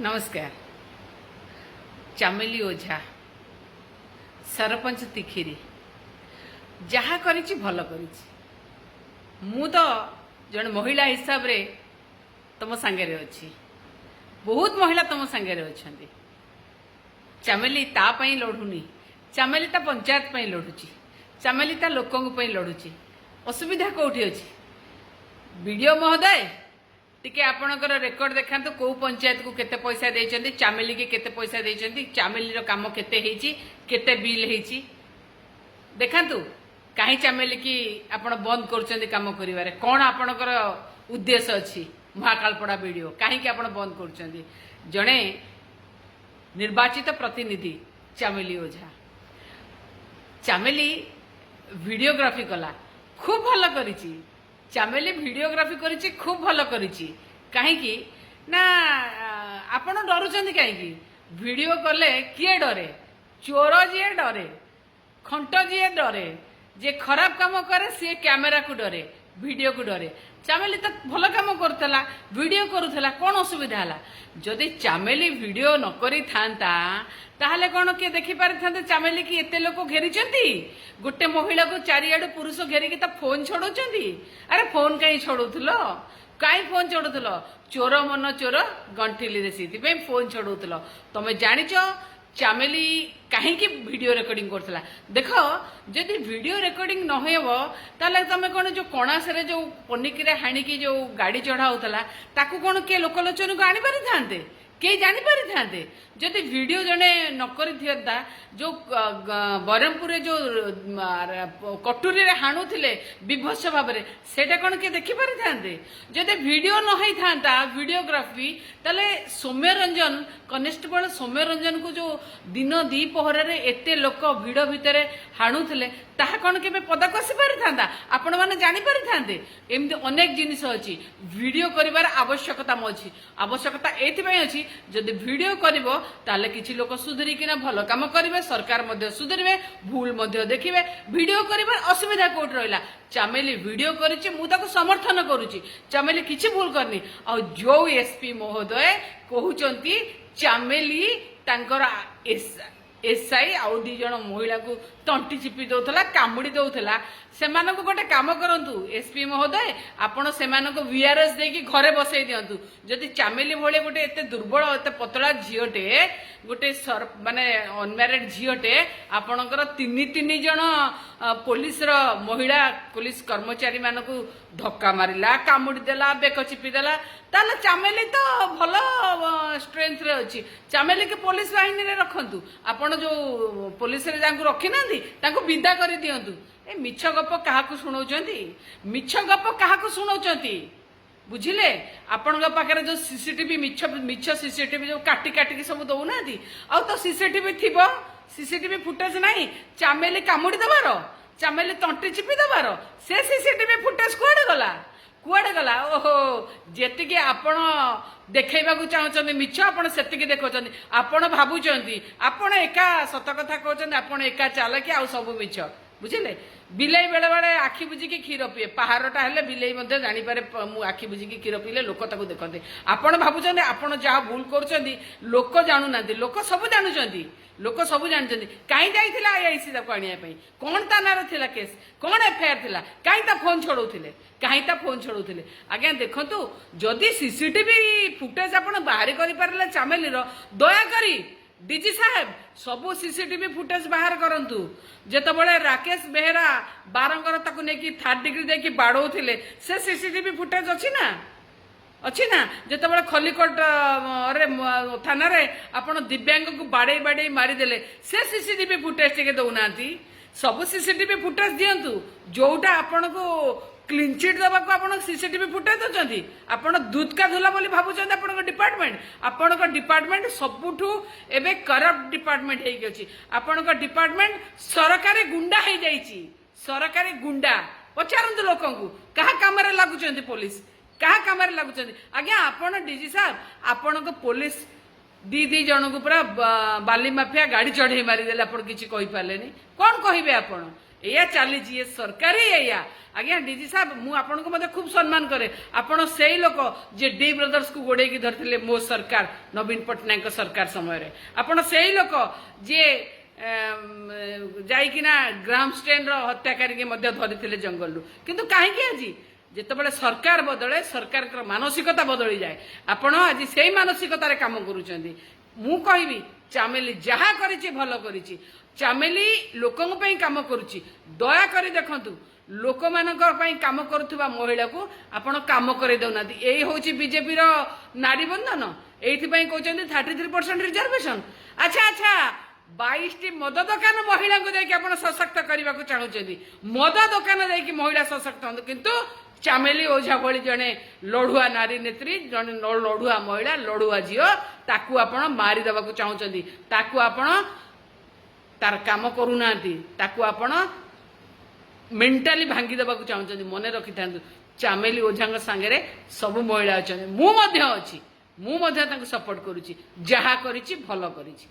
नमस्कार। चामेली ओझा सरपंच तिखिरी जहा करिछि भल करिछि। मु तो जन महिला हिसाब रे तुम सांगे अच्छी, बहुत महिला तुम सांगे अच्छी। चामेली ता पई लढुनी, चामेली ता पंचायत पई लढुची, चामेली ता लोकंग पई लढुची। असुविधा कोठी अछि? वीडियो महोदय टिके आपणकर रेकर्ड देखांतु, को पंचायत को केते पैसा देइचंदी, चामेली के केते पैसा देइचंदी, चामेली रो काम केते हेची, केते बिल हेची देखांतु। काहे चामेली की आपण बंद करचंदी काम करिवारे? कोन आपणकर उद्देश्य अछि? महाकालपड़ा वीडियो काहे की आपण बंद करचंदी? जणे निर्वाचित प्रतिनिधि चामेली ओझा, चामेली वीडियोग्राफी कला, खूब भल करिछि। चामेली वीडियोग्राफी करिछि, खूब भल करिछि। काहेकि ना आपण डरुचंदी? काहेकि वीडियो कले किए डरे? चोर जी डरे, खंट जी डरे, जे खराब काम करे सी कैमेरा को डरे, वीडियो को डरे। चामेली तो भल काम करथला, वीडियो करूथला, कौन असुविधा हला? जदि चामेली वीडियो न करी थांता ताहले कौन किए देखि पारि थांते चामेली की एते लोक घेरिचंती? गोटे महिला को चारियाडू पुरुष घेरिकी ता फोन छोड़ौचंती। अरे फोन कहीं छोड़ौथलो? काई फोन छोड़ौथलो? चोर मन चोर गंठिली रे, सीथि पे फोन छोड़ौथलो। तमे जानिचो चामेली कहीं वीडियो रेकर्डिंग करथला? देखो जदि वीडियो रेकर्डिंग न होइबो ताले तमे कोन जो कणासरे जो पनिकिरे हाणिकी जो गाड़ी चढ़ाउथला ताकू कोन के लोकलोचन को आनी पारि थांते? के जानी पारि थांते? जदि वीडियो जने न करि थियता, जो बरहमपुर जो कटुरी रे हाणुथिले विभत्स भाव रे, सेटा कोन के देखि पारि थांते? जदि वीडियो न होई थांता वीडियोग्राफी, ताले सौम्य रंजन कनेस्टेबल सौम्य रंजन को जो दिन दी पहर रे एते लोक भिड़ भितर हाणुथिले ताहा कोन के पदा कसी पारि थांता? आपण माने जानि पारि थांते? एमती अनेक जिनिस अछि, वीडियो करिवार आवश्यकता अछि। आवश्यकता एथिपई अछि जदि वीडियो करिवो ताले किछि लोक सुधरी किना भलो काम करिवे, सरकार मध्ये सुधरिवे, भूल मध्ये देखिवे। वीडियो करिवार असुविधा कोट रहिला? चामेली वीडियो करिछि, मु ताको समर्थन करूछि। चामेली किछि भूल करनी। आ जो एसपी महोदय कहउचंती चामेली तांकर एसआई आउ दी जण महिला को तंटी चिपी दउथला, कामुडी दउथला। सेमानको गोटे काम करंतु एसपी महोदय, आपण सेमानको वीआरएस देकी घरे बसई दियंतु। जदि चामेली भळे गोटे एते दुर्बल एते पतला झियोटे, गोटे माने अनमैरिड झियोटे, आपणकर तीन जण पुलिस रो महिला पुलिस कर्मचारी मानकु धक्का मारिला, कामुडी देला, बेक चिपी देला, ताले चामेली तो भलो स्ट्रेंथ रे अछि। चामेली के पुलिस बाहिनी रे रखंतु। आपण जो पुलिस रे जांकु रखी नांदी तांको विदा करि दियंतु। ए मिछ गप काहाकु सुनाउचंती? मिछ गप काहाकु सुनाउचंती? बुझिले? आपण पाखे जो सीसीटीवी मिछ सीसीटीवी जो काटी काटी सब दौना आ तो सीसीटीवी थिबो, सीसीटीवी फुटेज नहीं। चामेली कामुडी दबार, चामेली तंटी चिपी दबार, से सीसीटीवी फुटेज कुआडे गला? कुआडे गला? ओहो, जेतिकी आपण देखैबा को चाहउचंदी मिछ, आपण सेतिकी देखौचंदी। आपण भाबुचंदी आपण एका सत कथा कहउचंदी, आपण एका चालकी आ सब मिछ। बुझिले? बिलाई बेले बेले आखि बुझिकी क्षीर पीए, पहाड़टा हेले बिलाई मध्य जानी पारे मु आखि बुझिकी क्षीर पीले लोक ताकू देखते। आपण भाबुचंदी आपण जहा भूल करूचंदी, लोक जानु नांदी, लोक सब जानुचंदी, लोक सब जानचंदी। काई जाइथिला आईआईसी ताकू आनिया पई? कोन ता नार थिला केस? कोन एफआईआर थिला? काई ता फोन छोड़ौथिले? काई ता फोन छोड़ौथिले? आज्ञा देखंतु, जदि सीसीटीवी फुटेज आपण बाहर करि पारले चामेली रो, दया करी डीजी साहेब सबू सीसीटीवी फुटेज बाहर करंतु। जेतबळे राकेश बेहेरा बारंगर ताकू नेकी 3rd डिग्री देकी बाडौथिले, से सीसीटीवी फुटेज अछि ना? अच्छी ना? जितेबाला खलिकोट रे थाना रे आपण दिव्यांग को बाड़े बाड़े मारिदेले, से सीसीटीवी फुटेज टे दौना। सब सीसीटीवी फुटेज दिंतु। जोटा आपण को क्लीन चिट दबा को आपण सीसीटीवी फुटेज दउचंती। आपण दूध का धुला बोली भाबुचंती आपण डिपार्टमेंट? आपण डिपार्टमेंट सबुठू एबे करप्ट डिपार्टमेंट हेई गछि। आपण डिपार्टमेंट सरकारी गुंडा हेई जाईची। सरकारी गुंडा पचारंतु लोकंकु कहा कामरे लागुचंती? पुलिस कहा कामरे लागुचंती? आज्ञा आपण डीजी साहब आपण पुलिस दी जन को पूरा बाली माफिया गाड़ी चढ़े मारिदेले, आप किसी कही पारे कौन कहे? आपण या चली ये सरकार ही या आज्ञा डीजी साहब मु आपन को मते खूब सम्मान करे आपण से लोक जे डी ब्रदर्स को गोड़े की धरथिले मो सरकार नवीन पट्टनायक सरकार समय रे आपण से लोक जे जाइकिना ग्रामस्टेन हत्याकारी के मध्य धरी जंगल किंतु कहीं आज जितेबाला सरकार बदले सरकार मानसिकता बदली जाए आपण आज से मानसिकतार काम करुँच मु कहबी चामेली जहा करिछि भल करिछि चामेली लोकन पई काम करुछि दया करी देखंतु लोक मानकर पई काम करुथुबा महिला को आपण काम करे दउना एई होछि बीजेपी रो नारी बंधन एथि पई कहउछन्ती 33% रिजर्वेशन अच्छा अच्छा 22 मद दुकान महिला को देखि आपण सशक्त करबा को चाहुछन्ती मद दुकान देखि महिला सशक्त हन किंतु चामेली ओझा भली जने लड़ुआ नारी नेत्री जने लड़ुआ महिला लड़ुआ झियो ताकू आपण मारी देबा को चाहुछन्ती ताकू आपण तार काम करूनांती ताकू आपण मेंटाली भांगी देबा को चाहुछन्ती मने रखि थांतु चामेली ओझांग संगे सब महिला अछन मु मध्य अछि मु मध्य तांको सपोर्ट करूची जहा करिछि भलो करिछि।